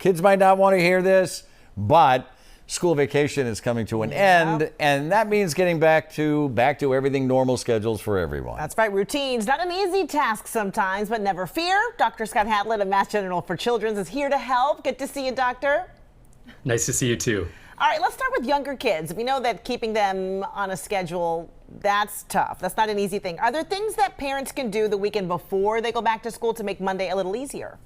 Kids might not want to hear this, but school vacation is coming to an end, and that means getting back to everything normal schedules for everyone. That's right, routines. Not an easy task sometimes, but never fear. Dr. Scott Hatlett of Mass General for Children's is here to help. Good to see you, Doctor. Nice to see you too. All right, let's start with younger kids. We know that keeping them on a schedule, that's tough. That's not an easy thing. Are there things that parents can do the weekend before they go back to school to make Monday a little easier?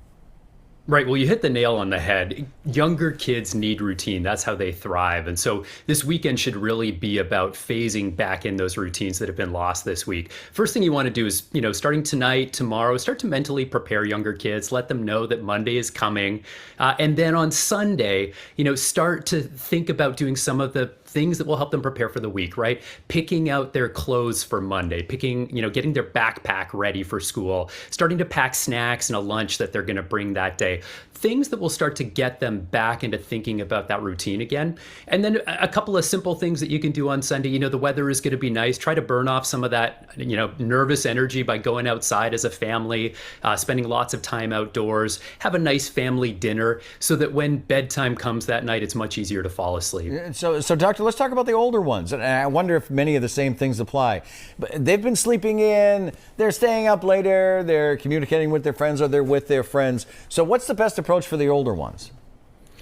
Right. Well, you hit the nail on the head. Younger kids need routine. That's how they thrive. And so this weekend should really be about phasing back in those routines that have been lost this week. First thing you want to do is, starting tonight, tomorrow, start to mentally prepare younger kids. Let them know that Monday is coming. And then on Sunday, start to think about doing some of the things that will help them prepare for the week, right? Picking out their clothes for Monday, getting their backpack ready for school, starting to pack snacks and a lunch that they're going to bring that day. Things that will start to get them back into thinking about that routine again. And then a couple of simple things that you can do on Sunday. The weather is going to be nice. Try to burn off some of that, nervous energy by going outside as a family, spending lots of time outdoors. Have a nice family dinner so that when bedtime comes that night, it's much easier to fall asleep. So Doctor, let's talk about the older ones. And I wonder if many of the same things apply. But they've been sleeping in, they're staying up later, they're communicating with their friends, or they're with their friends. So what's the best approach for the older ones?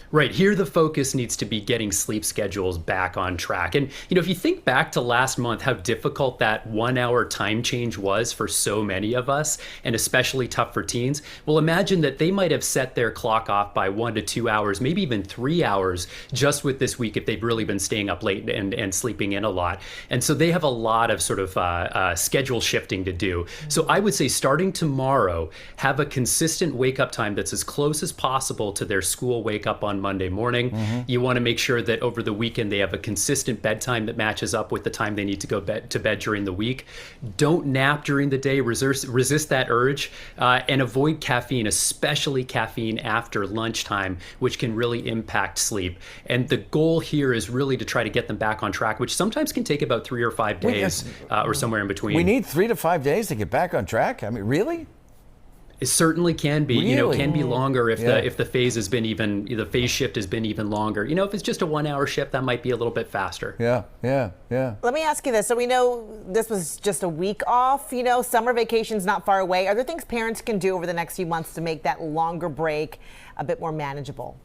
Right. Here, the focus needs to be getting sleep schedules back on track. And, if you think back to last month, how difficult that 1 hour time change was for so many of us, and especially tough for teens, well, imagine that they might have set their clock off by 1 to 2 hours, maybe even 3 hours just with this week if they've really been staying up late and sleeping in a lot. And so they have a lot of sort of schedule shifting to do. So I would say starting tomorrow, have a consistent wake up time that's as close as possible to their school wake up on Monday morning. You want to make sure that over the weekend they have a consistent bedtime that matches up with the time they need to go to bed during the week. Don't nap during the day. Resist that urge and avoid caffeine, especially caffeine after lunchtime, which can really impact sleep. And the goal here is really to try to get them back on track, which sometimes can take about 3 or 5 days or somewhere in between. We need 3 to 5 days to get back on track? I mean, really? It certainly can be. Really? Can be longer if the phase has been the phase shift has been even longer. If it's just a 1 hour shift, that might be a little bit faster. Yeah. Let me ask you this. So we know this was just a week off. Summer vacation's not far away. Are there things parents can do over the next few months to make that longer break a bit more manageable?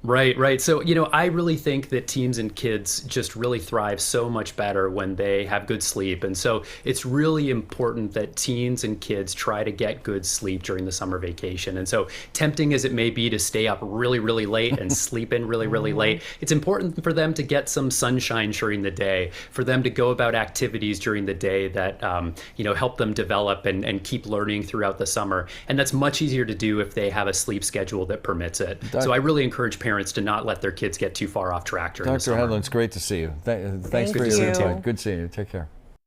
Right. So, I really think that teens and kids just really thrive so much better when they have good sleep. And so it's really important that teens and kids try to get good sleep during the summer vacation. And so tempting as it may be to stay up really, really late and sleep in really, really late, it's important for them to get some sunshine during the day, for them to go about activities during the day that, help them develop and keep learning throughout the summer. And that's much easier to do if they have a sleep schedule that permits it. So I really encourage parents to not let their kids get too far off track during the summer. Dr. Hatlett, it's great to see you. Thanks Thank for you. your insight. Good seeing you. Take care.